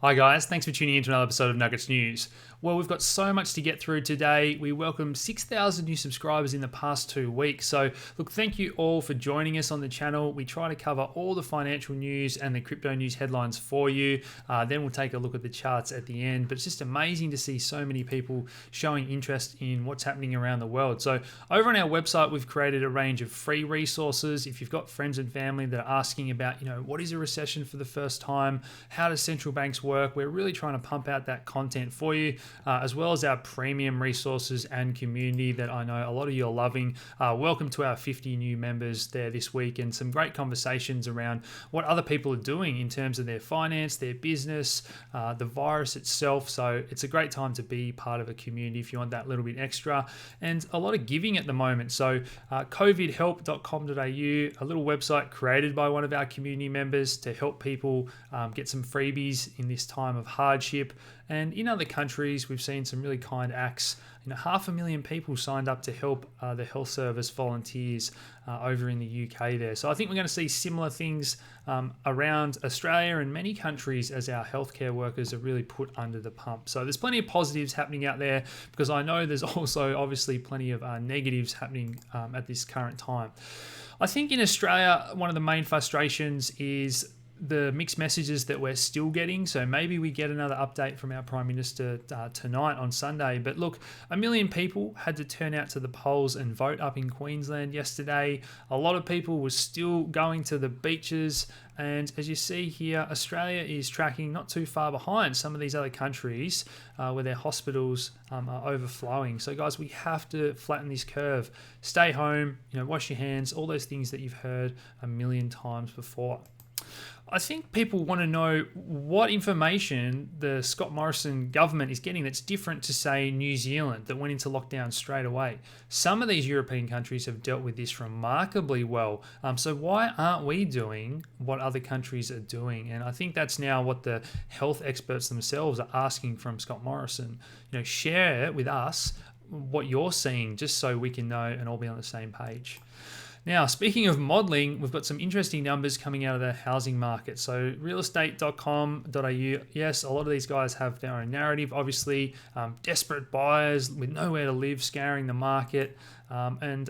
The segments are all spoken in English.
Hi guys, thanks for tuning in to another episode of Nuggets News. Well, we've got so much to get through today. We welcomed 6,000 new subscribers in the past 2 weeks. So look, thank you all for joining us on the channel. We try to cover all the financial news and the crypto news headlines for you. Then we'll take a look at the charts at the end. But it's just amazing to see so many people showing interest in what's happening around the world. So over on our website, we've created a range of free resources. If you've got friends and family that are asking about, what is a recession for the first time? How does central banks work? We're really trying to pump out that content for you, as well as our premium resources and community that I know a lot of you are loving. Welcome to our 50 new members there this week, and some great conversations around what other people are doing in terms of their finance, their business, the virus itself. So it's a great time to be part of a community if you want that little bit extra, and a lot of giving at the moment. So covidhelp.com.au, a little website created by one of our community members to help people get some freebies in this time of hardship. And in other countries, we've seen some really kind acts. 500,000 people signed up to help the health service volunteers over in the UK there. So I think we're going to see similar things around Australia and many countries as our healthcare workers are really put under the pump. So there's plenty of positives happening out there, because I know there's also obviously plenty of negatives happening at this current time. I think in Australia, one of the main frustrations is the mixed messages that we're still getting. So maybe we get another update from our Prime Minister tonight on Sunday. But look, 1 million people had to turn out to the polls and vote up in Queensland yesterday. A lot of people were still going to the beaches. And as you see here, Australia is tracking not too far behind some of these other countries where their hospitals are overflowing. So guys, we have to flatten this curve. Stay home, wash your hands, all those things that you've heard 1 million times before. I think people want to know what information the Scott Morrison government is getting that's different to, say, New Zealand that went into lockdown straight away. Some of these European countries have dealt with this remarkably well. So why aren't we doing what other countries are doing? And I think that's now what the health experts themselves are asking from Scott Morrison. Share with us what you're seeing, just so we can know and all be on the same page. Now, speaking of modelling, we've got some interesting numbers coming out of the housing market. So realestate.com.au, yes, a lot of these guys have their own narrative, obviously, desperate buyers with nowhere to live scouring the market. And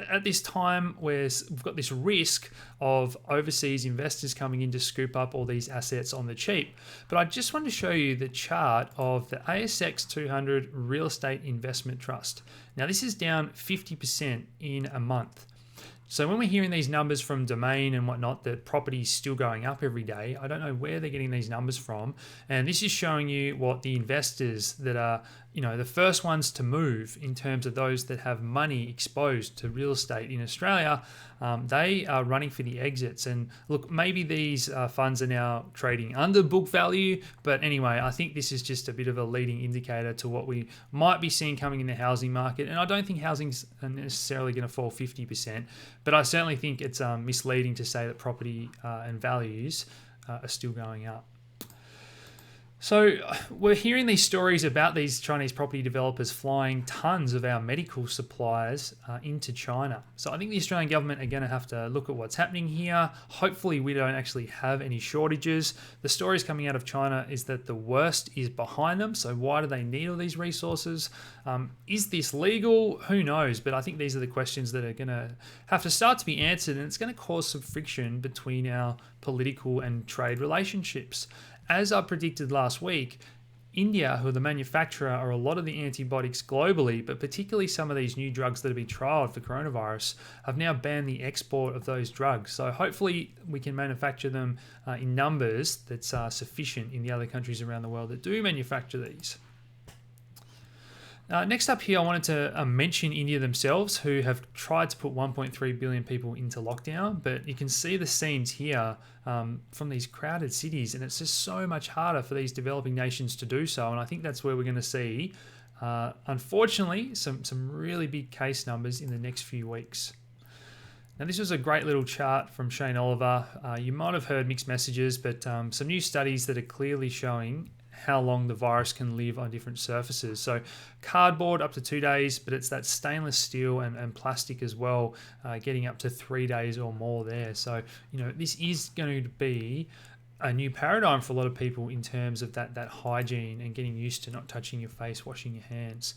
at this time, we've got this risk of overseas investors coming in to scoop up all these assets on the cheap. But I just want to show you the chart of the ASX 200 Real Estate Investment Trust. Now, this is down 50% in a month. So when we're hearing these numbers from Domain and whatnot, that property is still going up every day, I don't know where they're getting these numbers from. And this is showing you what the investors that are, the first ones to move in terms of those that have money exposed to real estate in Australia, they are running for the exits. And look, maybe these funds are now trading under book value. But anyway, I think this is just a bit of a leading indicator to what we might be seeing coming in the housing market. And I don't think housing's necessarily going to fall 50%. But I certainly think it's misleading to say that property and values are still going up. So we're hearing these stories about these Chinese property developers flying tons of our medical supplies into China. So I think the Australian government are going to have to look at what's happening here. Hopefully we don't actually have any shortages. The stories coming out of China is that the worst is behind them. So why do they need all these resources? Is this legal? Who knows? But I think these are the questions that are going to have to start to be answered, and it's going to cause some friction between our political and trade relationships. As I predicted last week, India, who are the manufacturer of a lot of the antibiotics globally, but particularly some of these new drugs that have been trialled for coronavirus, have now banned the export of those drugs. So hopefully we can manufacture them in numbers that's sufficient in the other countries around the world that do manufacture these. Next up here, I wanted to mention India themselves, who have tried to put 1.3 billion people into lockdown, but you can see the scenes here from these crowded cities, and it's just so much harder for these developing nations to do so. And I think that's where we're going to see, unfortunately, some really big case numbers in the next few weeks. Now, this was a great little chart from Shane Oliver. You might have heard mixed messages, but some new studies that are clearly showing how long the virus can live on different surfaces. So cardboard up to 2 days, but it's that stainless steel and plastic as well, getting up to 3 days or more there. So, this is going to be a new paradigm for a lot of people in terms of that hygiene and getting used to not touching your face, washing your hands.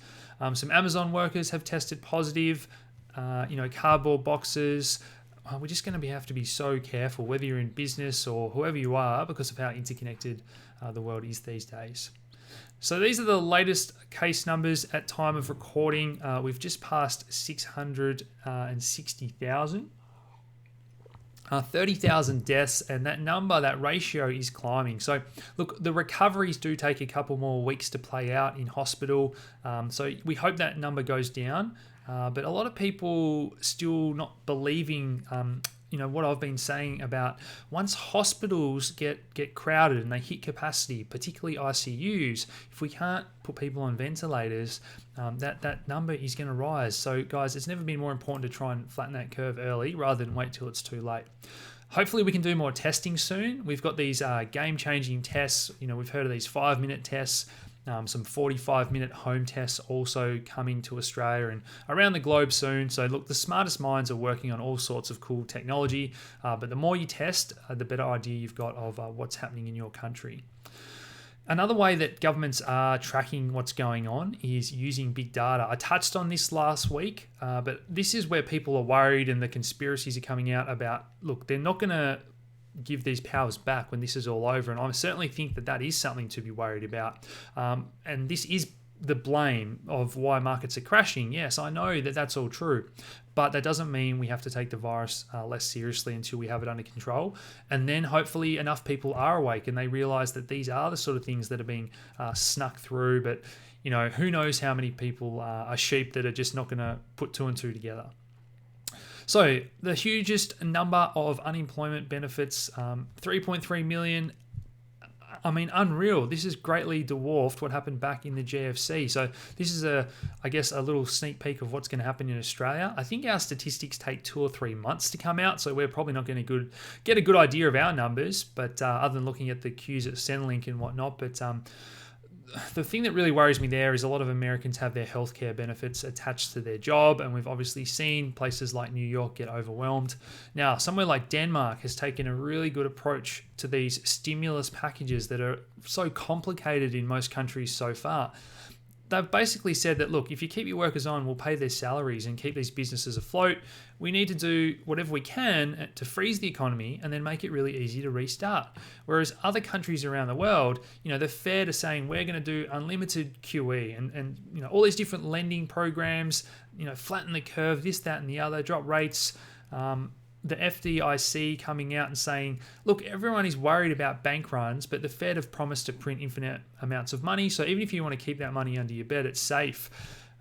Some Amazon workers have tested positive. Cardboard boxes. We're just going to have to be so careful, whether you're in business or whoever you are, because of how interconnected the world is these days. So these are the latest case numbers at time of recording. We've just passed 660,000. 30,000 deaths, and that ratio is climbing. So look, the recoveries do take a couple more weeks to play out in hospital. So we hope that number goes down. But a lot of people still not believing, what I've been saying about once hospitals get crowded and they hit capacity, particularly ICUs, if we can't put people on ventilators, that number is going to rise. So guys, it's never been more important to try and flatten that curve early rather than wait till it's too late. Hopefully we can do more testing soon. We've got these game-changing tests. We've heard of these 5-minute tests. Some 45-minute home tests also coming to Australia and around the globe soon. So look, the smartest minds are working on all sorts of cool technology, but the more you test, the better idea you've got of what's happening in your country. Another way that governments are tracking what's going on is using big data. I touched on this last week, but this is where people are worried and the conspiracies are coming out about, look, they're not going to give these powers back when this is all over. And I certainly think that is something to be worried about. And this is the blame of why markets are crashing. Yes, I know that that's all true, but that doesn't mean we have to take the virus less seriously until we have it under control. And then hopefully enough people are awake and they realize that these are the sort of things that are being snuck through. But, who knows how many people are sheep that are just not going to put two and two together. So the hugest number of unemployment benefits, 3.3 million. I mean, unreal. This has greatly dwarfed what happened back in the GFC. So this is a little sneak peek of what's going to happen in Australia. I think our statistics take 2 or 3 months to come out, so we're probably not going to get a good idea of our numbers, but other than looking at the queues at Centrelink and whatnot. But the thing that really worries me there is a lot of Americans have their healthcare benefits attached to their job, and we've obviously seen places like New York get overwhelmed. Now, somewhere like Denmark has taken a really good approach to these stimulus packages that are so complicated in most countries so far. They've basically said that, look, if you keep your workers on, we'll pay their salaries and keep these businesses afloat. We need to do whatever we can to freeze the economy and then make it really easy to restart. Whereas other countries around the world, the Fed are saying we're going to do unlimited QE and all these different lending programs, flatten the curve, this, that, and the other, drop rates. The FDIC coming out and saying, look, everyone is worried about bank runs, but the Fed have promised to print infinite amounts of money. So even if you want to keep that money under your bed, it's safe.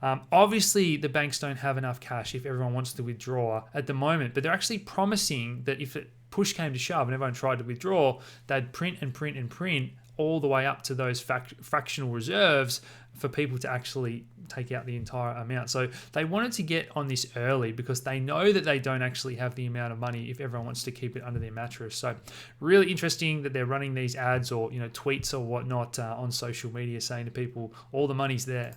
Obviously, the banks don't have enough cash if everyone wants to withdraw at the moment, but they're actually promising that if push came to shove and everyone tried to withdraw, they'd print and print and print all the way up to those fractional reserves for people to actually take out the entire amount. So they wanted to get on this early because they know that they don't actually have the amount of money if everyone wants to keep it under their mattress. So really interesting that they're running these ads or tweets or whatnot on social media saying to people, all the money's there.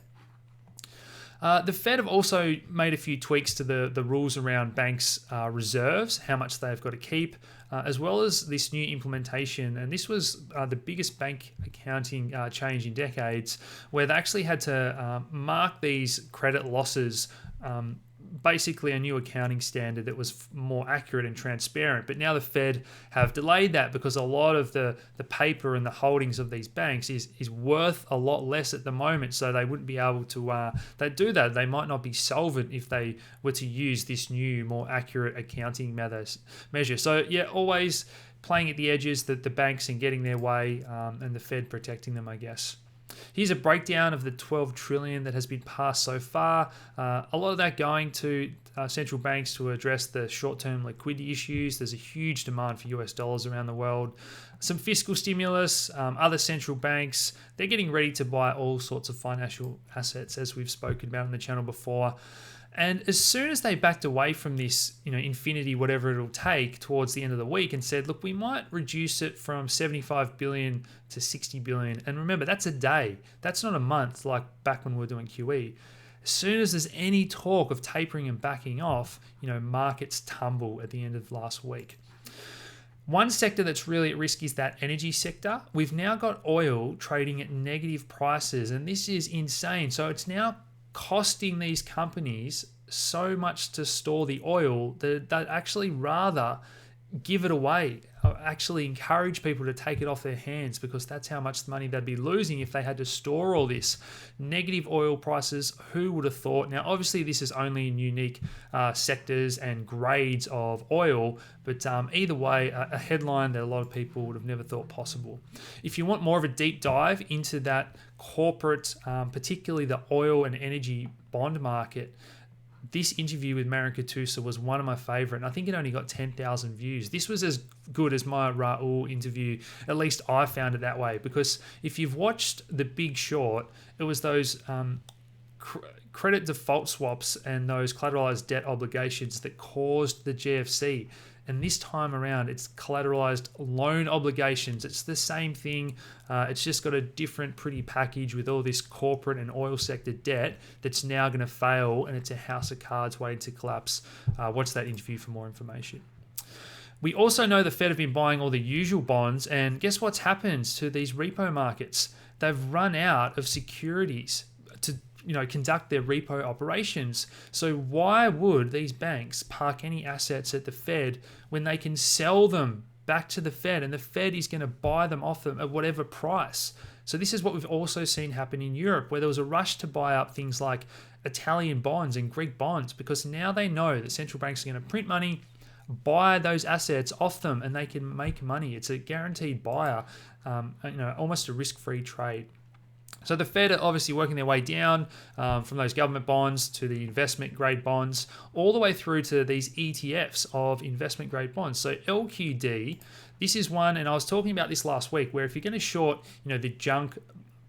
The Fed have also made a few tweaks to the rules around banks' reserves, how much they've got to keep, as well as this new implementation. And this was the biggest bank accounting change in decades, where they actually had to mark these credit losses, basically a new accounting standard that was more accurate and transparent. But now the Fed have delayed that because a lot of the paper and the holdings of these banks is worth a lot less at the moment. So they wouldn't be able to they do that. They might not be solvent if they were to use this new, more accurate accounting measure. So yeah, always playing at the edges, the banks and getting their way, and the Fed protecting them, I guess. Here's a breakdown of the 12 trillion that has been passed so far. A lot of that going to central banks to address the short-term liquidity issues. There's a huge demand for US dollars around the world. Some fiscal stimulus, other central banks, they're getting ready to buy all sorts of financial assets, as we've spoken about on the channel before. And as soon as they backed away from this, infinity, whatever it'll take towards the end of the week and said, look, we might reduce it from 75 billion to 60 billion. And remember, that's a day. That's not a month like back when we were doing QE. As soon as there's any talk of tapering and backing off, markets tumble at the end of last week. One sector that's really at risk is that energy sector. We've now got oil trading at negative prices, and this is insane. So it's now costing these companies so much to store the oil that they'd actually rather give it away, actually encourage people to take it off their hands, because that's how much money they'd be losing if they had to store all this. Negative oil prices, who would have thought? Now, obviously, this is only in unique sectors and grades of oil, but either way, a headline that a lot of people would have never thought possible. If you want more of a deep dive into that corporate, particularly the oil and energy bond market, this interview with Marion Katusa was one of my favorite, and I think it only got 10,000 views. This was as good as my Raul interview. At least I found it that way, because if you've watched The Big Short, it was those credit default swaps and those collateralized debt obligations that caused the GFC. And this time around, it's collateralized loan obligations. It's the same thing. It's just got a different pretty package with all this corporate and oil sector debt that's now going to fail, and it's a house of cards waiting to collapse. Watch that interview for more information. We also know the Fed have been buying all the usual bonds, and guess what's happened to these repo markets? They've run out of securities to conduct their repo operations. So why would these banks park any assets at the Fed when they can sell them back to the Fed, and the Fed is going to buy them off them at whatever price? So this is what we've also seen happen in Europe, where there was a rush to buy up things like Italian bonds and Greek bonds, because now they know that central banks are going to print money, buy those assets off them, and they can make money. It's a guaranteed buyer, almost a risk-free trade. So the Fed are obviously working their way down from those government bonds to the investment grade bonds, all the way through to these ETFs of investment grade bonds. So LQD, this is one, and I was talking about this last week, where if you're going to short, the junk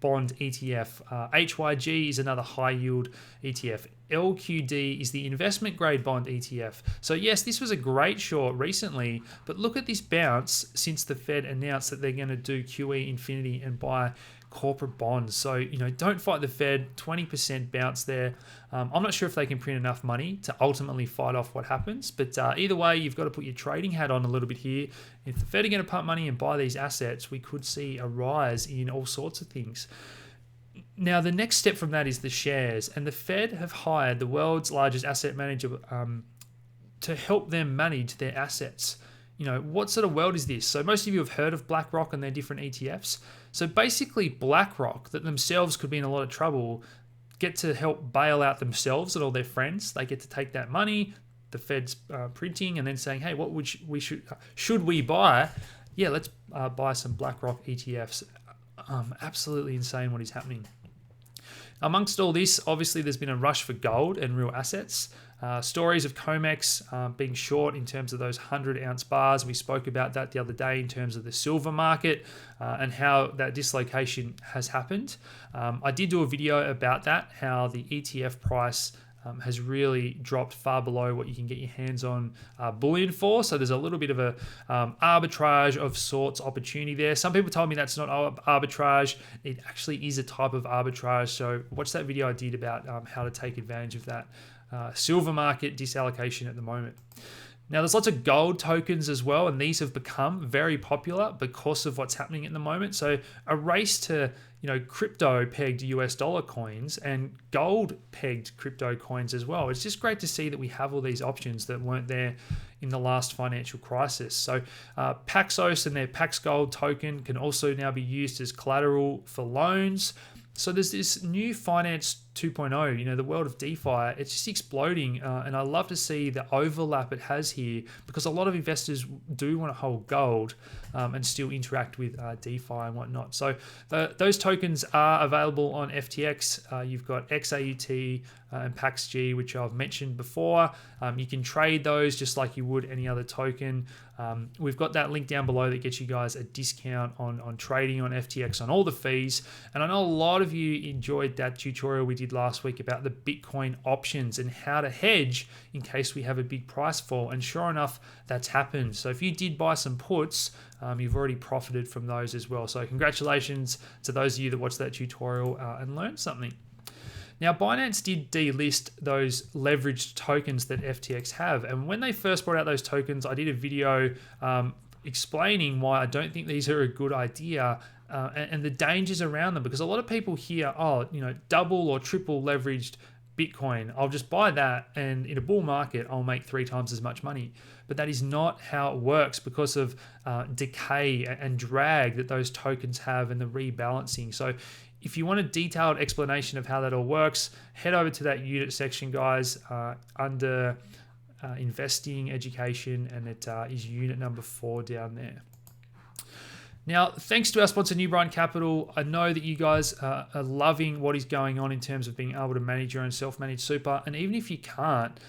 bond ETF, HYG is another high yield ETF. LQD is the investment grade bond ETF. So yes, this was a great short recently, but look at this bounce since the Fed announced that they're going to do QE infinity and buy corporate bonds. So, don't fight the Fed. 20% bounce there. I'm not sure if they can print enough money to ultimately fight off what happens, but either way, you've got to put your trading hat on a little bit here. If the Fed are going to pump money and buy these assets, we could see a rise in all sorts of things. Now, the next step from that is the shares, and the Fed have hired the world's largest asset manager to help them manage their assets. What sort of world is this? So most of you have heard of BlackRock and their different ETFs. So basically BlackRock, that themselves could be in a lot of trouble, get to help bail out themselves and all their friends. They get to take that money, the Fed's printing, and then saying, hey, what should we buy? Yeah, let's buy some BlackRock ETFs. Absolutely insane what is happening. Amongst all this, obviously, there's been a rush for gold and real assets. Stories of COMEX being short in terms of those 100-ounce bars. We spoke about that the other day in terms of the silver market and how that dislocation has happened. I did do a video about that, how the ETF price has really dropped far below what you can get your hands on bullion for. So there's a little bit of a arbitrage of sorts opportunity there. Some people told me that's not arbitrage. It actually is a type of arbitrage. So watch that video I did about how to take advantage of that silver market disallocation at the moment. Now, there's lots of gold tokens as well, and these have become very popular because of what's happening at the moment. So a race to, crypto pegged US dollar coins and gold pegged crypto coins as well. It's just great to see that we have all these options that weren't there in the last financial crisis. So Paxos and their Pax Gold token can also now be used as collateral for loans. So there's this new finance 2.0, the world of DeFi. It's just exploding, and I love to see the overlap it has here, because a lot of investors do want to hold gold and still interact with DeFi and whatnot. So those tokens are available on FTX. You've got XAUT and PaxG, which I've mentioned before. You can trade those just like you would any other token. We've got that link down below that gets you guys a discount on trading on FTX on all the fees. And I know a lot of you enjoyed that tutorial we did last week about the Bitcoin options and how to hedge in case we have a big price fall. And sure enough, that's happened. So if you did buy some puts, you've already profited from those as well. So congratulations to those of you that watched that tutorial and learned something. Now, Binance did delist those leveraged tokens that FTX have. And when they first brought out those tokens, I did a video explaining why I don't think these are a good idea and the dangers around them, because a lot of people hear, oh, double or triple leveraged Bitcoin, I'll just buy that and in a bull market I'll make 3 times as much money. But that is not how it works because of decay and drag that those tokens have and the rebalancing. So if you want a detailed explanation of how that all works, head over to that unit section, guys, under investing education, and it is unit number 4 down there. Now, thanks to our sponsor, New Brighton Capital, I know that you guys are loving what is going on in terms of being able to manage your own self-managed super. And even if you can't,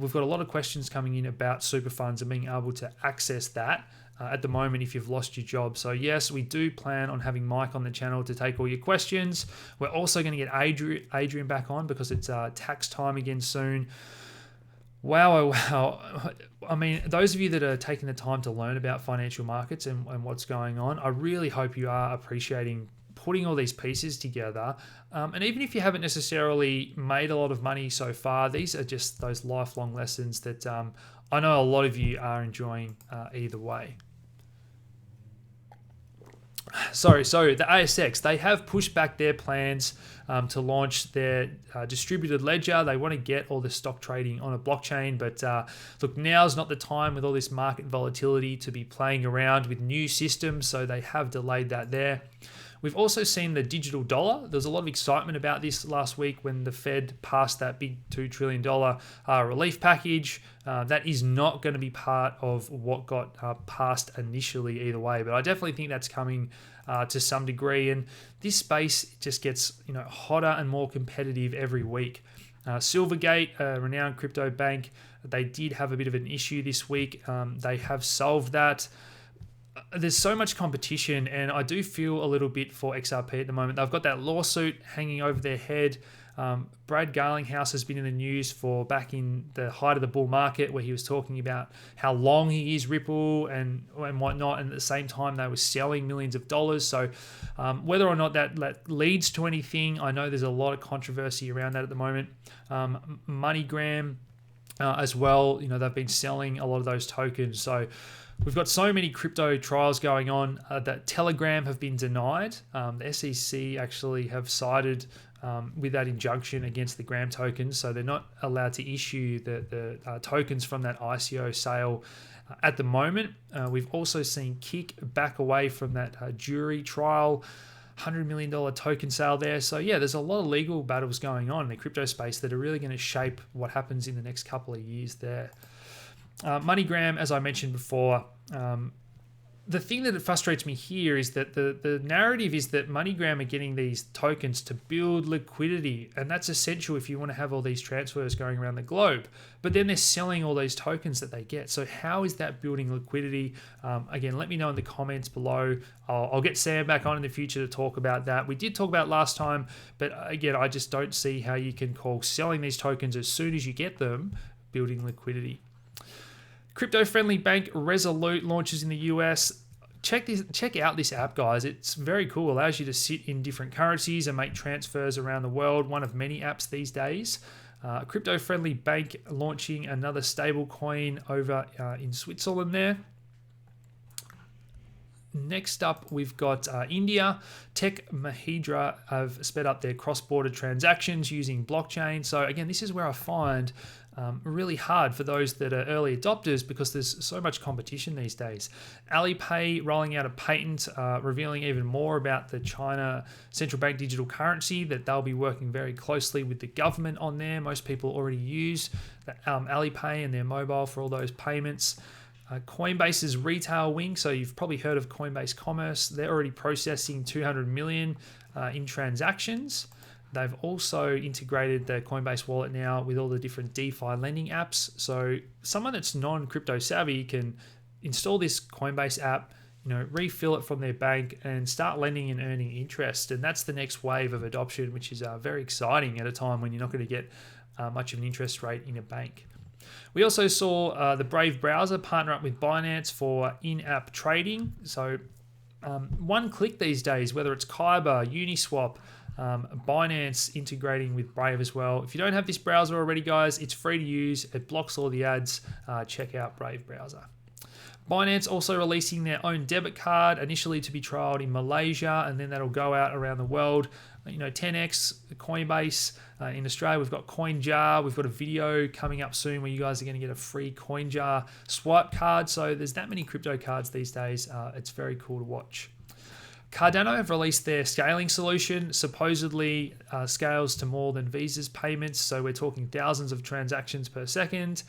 we've got a lot of questions coming in about super funds and being able to access that at the moment if you've lost your job. So yes, we do plan on having Mike on the channel to take all your questions. We're also going to get Adrian back on because it's tax time again soon. Wow, oh, wow. I mean, those of you that are taking the time to learn about financial markets and what's going on, I really hope you are appreciating putting all these pieces together. And even if you haven't necessarily made a lot of money so far, these are just those lifelong lessons that I know a lot of you are enjoying either way. So the ASX, they have pushed back their plans to launch their distributed ledger. They want to get all the stock trading on a blockchain, but look, now's not the time with all this market volatility to be playing around with new systems, so they have delayed that there. We've also seen the digital dollar. There's a lot of excitement about this last week when the Fed passed that big $2 trillion relief package. That is not going to be part of what got passed initially either way, but I definitely think that's coming to some degree. And this space just gets hotter and more competitive every week. Silvergate, a renowned crypto bank, they did have a bit of an issue this week. They have solved that. There's so much competition, and I do feel a little bit for XRP at the moment. They've got that lawsuit hanging over their head. Brad Garlinghouse has been in the news for back in the height of the bull market, where he was talking about how long he is Ripple and whatnot, and at the same time they were selling millions of dollars. So whether or not that leads to anything, I know there's a lot of controversy around that at the moment. MoneyGram as well, they've been selling a lot of those tokens. So we've got so many crypto trials going on that Telegram have been denied. The SEC actually have sided with that injunction against the Gram tokens, so they're not allowed to issue the tokens from that ICO sale at the moment. We've also seen Kick back away from that jury trial, $100 million token sale there. So yeah, there's a lot of legal battles going on in the crypto space that are really going to shape what happens in the next couple of years there. MoneyGram, as I mentioned before, the thing that frustrates me here is that the narrative is that MoneyGram are getting these tokens to build liquidity, and that's essential if you want to have all these transfers going around the globe. But then they're selling all these tokens that they get. So how is that building liquidity? Again, let me know in the comments below. I'll get Sam back on in the future to talk about that. We did talk about it last time, but again, I just don't see how you can call selling these tokens as soon as you get them building liquidity. Crypto-friendly bank Revolut launches in the US. Check out this app, guys. It's very cool. It allows you to sit in different currencies and make transfers around the world. One of many apps these days. Crypto-friendly bank launching another stable coin over in Switzerland there. Next up, we've got India. Tech Mahindra have sped up their cross-border transactions using blockchain. So again, this is where I find really hard for those that are early adopters because there's so much competition these days. Alipay rolling out a patent, revealing even more about the China central bank digital currency, that they'll be working very closely with the government on there. Most people already use Alipay and their mobile for all those payments. Coinbase's retail wing, so you've probably heard of Coinbase Commerce. They're already processing 200 million in transactions. They've also integrated the Coinbase wallet now with all the different DeFi lending apps. So someone that's non-crypto savvy can install this Coinbase app, refill it from their bank and start lending and earning interest. And that's the next wave of adoption, which is very exciting at a time when you're not going to get much of an interest rate in a bank. We also saw the Brave browser partner up with Binance for in-app trading. So one click these days, whether it's Kyber, Uniswap, Binance integrating with Brave as well. If you don't have this browser already, guys, it's free to use. It blocks all the ads. Check out Brave browser. Binance also releasing their own debit card, initially to be trialed in Malaysia, and then that'll go out around the world. 10x, Coinbase. In Australia, we've got CoinJar. We've got a video coming up soon where you guys are going to get a free CoinJar swipe card. So there's that many crypto cards these days. It's very cool to watch. Cardano have released their scaling solution, supposedly scales to more than Visa's payments. So we're talking thousands of transactions per second.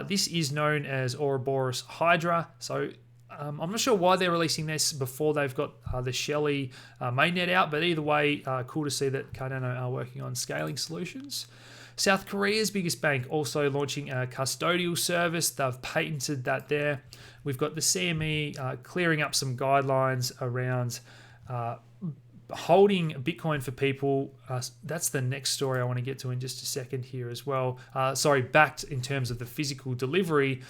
This is known as Ouroboros Hydra. So I'm not sure why they're releasing this before they've got the Shelley mainnet out, but either way, cool to see that Cardano are working on scaling solutions. South Korea's biggest bank also launching a custodial service. They've patented that there. We've got the CME clearing up some guidelines around holding Bitcoin for people. That's the next story I want to get to in just a second here as well. Backed in terms of the physical delivery,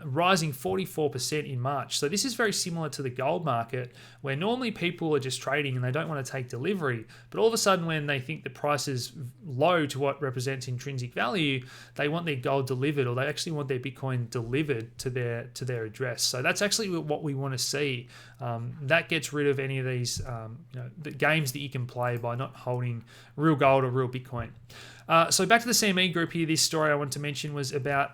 rising 44% in March. So this is very similar to the gold market, where normally people are just trading and they don't want to take delivery. But all of a sudden, when they think the price is low to what represents intrinsic value, they want their gold delivered, or they actually want their Bitcoin delivered to their address. So that's actually what we want to see. That gets rid of any of these the games that you can play by not holding real gold or real Bitcoin. So back to the CME Group here. This story I want to mention was about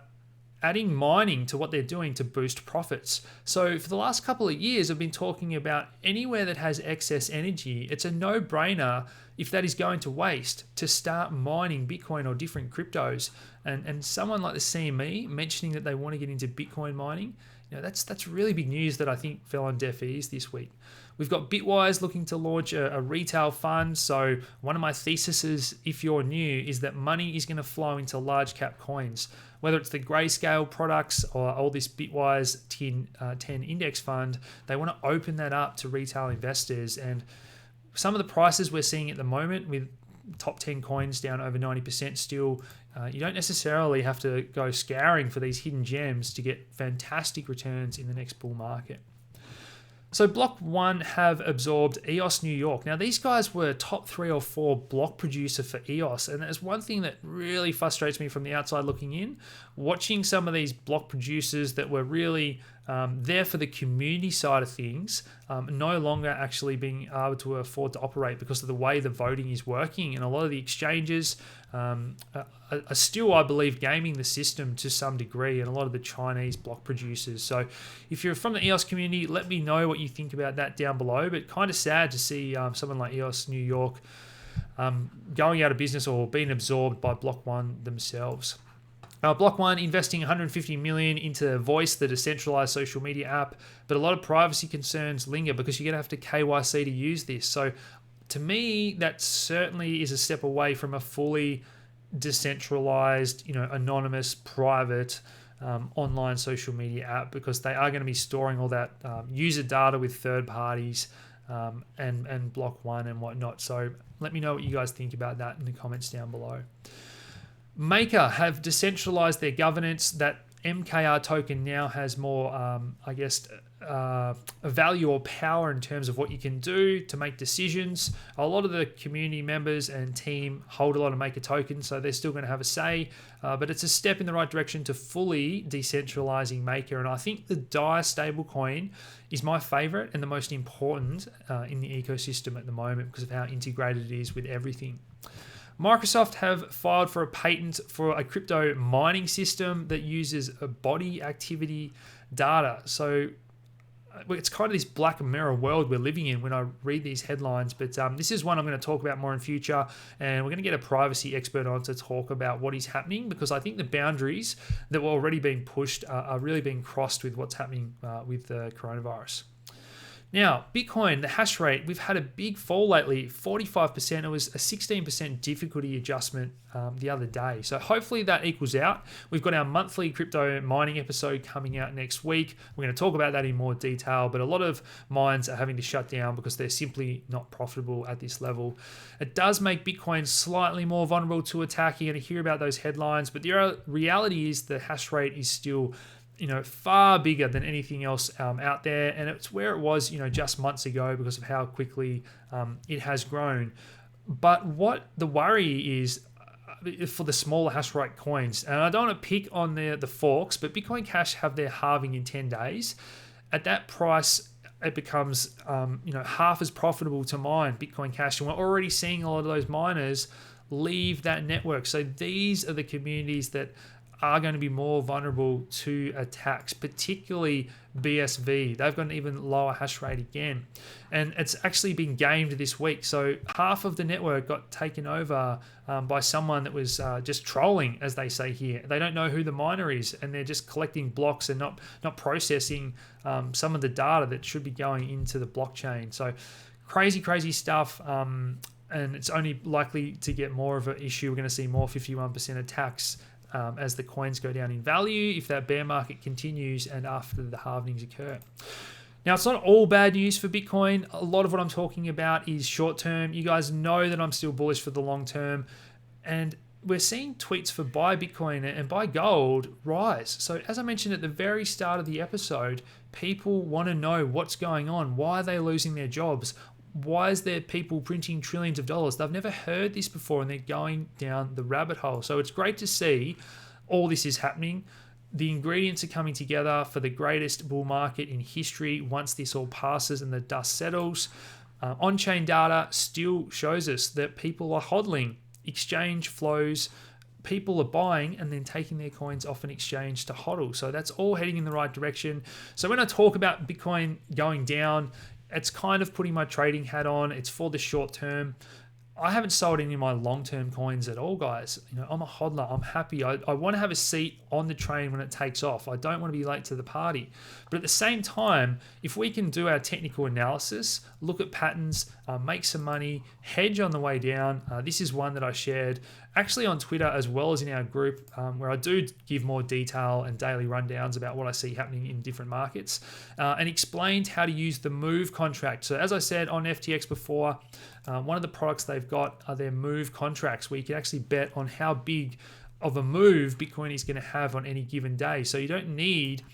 adding mining to what they're doing to boost profits. So for the last couple of years, I've been talking about anywhere that has excess energy, it's a no-brainer if that is going to waste to start mining Bitcoin or different cryptos. And someone like the CME mentioning that they want to get into Bitcoin mining, that's really big news that I think fell on deaf ears this week. We've got Bitwise looking to launch a retail fund. So one of my theses, if you're new, is that money is going to flow into large cap coins, whether it's the grayscale products or all this Bitwise 10 index fund. They want to open that up to retail investors. And some of the prices we're seeing at the moment with top 10 coins down over 90% still, you don't necessarily have to go scouring for these hidden gems to get fantastic returns in the next bull market. So Block 1 have absorbed EOS New York. Now, these guys were top 3 or 4 block producer for EOS, and that's one thing that really frustrates me from the outside looking in, watching some of these block producers that were really there for the community side of things, no longer actually being able to afford to operate because of the way the voting is working. And a lot of the exchanges are still, I believe, gaming the system to some degree, and a lot of the Chinese block producers. So if you're from the EOS community, let me know what you think about that down below. But kind of sad to see someone like EOS New York going out of business or being absorbed by Block 1 themselves. Block 1 investing $150 million into Voice, the decentralized social media app, but a lot of privacy concerns linger because you're going to have to KYC to use this. So to me, that certainly is a step away from a fully decentralized, anonymous, private online social media app, because they are going to be storing all that user data with third parties and Block 1 and whatnot. So let me know what you guys think about that in the comments down below. Maker have decentralized their governance. That MKR token now has more, a value or power in terms of what you can do to make decisions. A lot of the community members and team hold a lot of Maker tokens, so they're still going to have a say, but it's a step in the right direction to fully decentralizing Maker. And I think the DAI stablecoin is my favorite and the most important in the ecosystem at the moment because of how integrated it is with everything. Microsoft have filed for a patent for a crypto mining system that uses a body activity data. So it's kind of this black mirror world we're living in when I read these headlines, but this is one I'm going to talk about more in future, and we're going to get a privacy expert on to talk about what is happening, because I think the boundaries that were already being pushed are really being crossed with what's happening with the coronavirus. Now, Bitcoin, the hash rate, we've had a big fall lately, 45%. It was a 16% difficulty adjustment the other day. So hopefully that equals out. We've got our monthly crypto mining episode coming out next week. We're going to talk about that in more detail, but a lot of mines are having to shut down because they're simply not profitable at this level. It does make Bitcoin slightly more vulnerable to attack. You're going to hear about those headlines, but the reality is the hash rate is still far bigger than anything else out there, and it's where it was, just months ago because of how quickly it has grown. But what the worry is, for the smaller hash rate coins. And I don't want to pick on the forks, but Bitcoin Cash have their halving in 10 days. At that price, it becomes half as profitable to mine Bitcoin Cash. And we're already seeing a lot of those miners leave that network. So these are the communities that are going to be more vulnerable to attacks, particularly BSV. They've got an even lower hash rate again. And it's actually been gamed this week. So half of the network got taken over by someone that was just trolling, as they say here. They don't know who the miner is, and they're just collecting blocks and not processing some of the data that should be going into the blockchain. So crazy stuff. And it's only likely to get more of an issue. We're going to see more 51% attacks as the coins go down in value if that bear market continues and after the halvings occur. Now, it's not all bad news for Bitcoin. A lot of what I'm talking about is short term. You guys know that I'm still bullish for the long term. And we're seeing tweets for buy Bitcoin and buy gold rise. So as I mentioned at the very start of the episode, people want to know what's going on. Why are they losing their jobs? Why is there people printing trillions of dollars? They've never heard this before, and they're going down the rabbit hole. So it's great to see all this is happening. The ingredients are coming together for the greatest bull market in history once this all passes and the dust settles. On-chain data still shows us that people are hodling. Exchange flows, people are buying and then taking their coins off an exchange to hodl. So that's all heading in the right direction. So when I talk about Bitcoin going down, it's kind of putting my trading hat on. It's for the short term. I haven't sold any of my long-term coins at all, guys. I'm a hodler. I'm happy. I want to have a seat on the train when it takes off. I don't want to be late to the party. But at the same time, if we can do our technical analysis, look at patterns, make some money, hedge on the way down. This is one that I shared actually on Twitter as well as in our group, where I do give more detail and daily rundowns about what I see happening in different markets, and explained how to use the move contract. So as I said on FTX before, one of the products they've got are their move contracts, where you can actually bet on how big of a move Bitcoin is going to have on any given day. So you don't need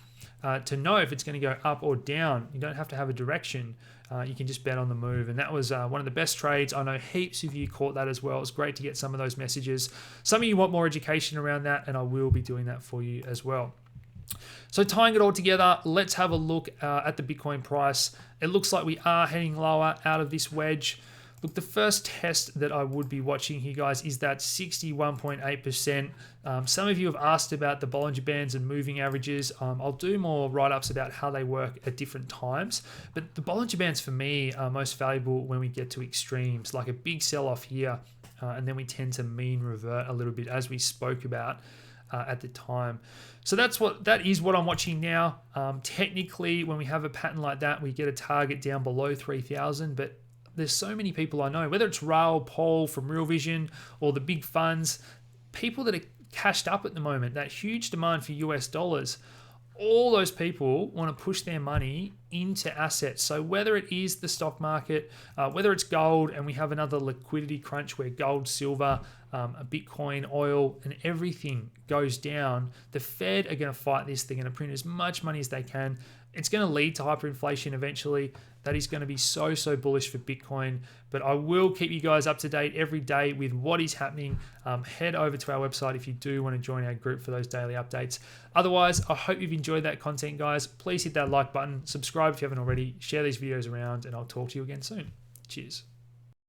to know if it's going to go up or down. You don't have to have a direction. You can just bet on the move. And that was one of the best trades. I know heaps of you caught that as well. It's great to get some of those messages. Some of you want more education around that, and I will be doing that for you as well. So tying it all together, let's have a look at the Bitcoin price. It looks like we are heading lower out of this wedge. Look, the first test that I would be watching here, guys, is that 61.8%. Some of you have asked about the Bollinger Bands and moving averages. I'll do more write-ups about how they work at different times. But the Bollinger Bands, for me, are most valuable when we get to extremes, like a big sell-off here, and then we tend to mean revert a little bit, as we spoke about at the time. So that is what I'm watching now. Technically, when we have a pattern like that, we get a target down below 3,000, but there's so many people I know, whether it's Raul, Paul from Real Vision, or the big funds, people that are cashed up at the moment, that huge demand for US dollars, all those people want to push their money into assets. So whether it is the stock market, whether it's gold, and we have another liquidity crunch where gold, silver, Bitcoin, oil, and everything goes down, the Fed are going to fight this. They're going to print as much money as they can. It's going to lead to hyperinflation eventually. That is going to be so bullish for Bitcoin. But I will keep you guys up to date every day with what is happening. Head over to our website if you do want to join our group for those daily updates. Otherwise, I hope you've enjoyed that content, guys. Please hit that like button, subscribe if you haven't already, share these videos around, and I'll talk to you again soon. Cheers.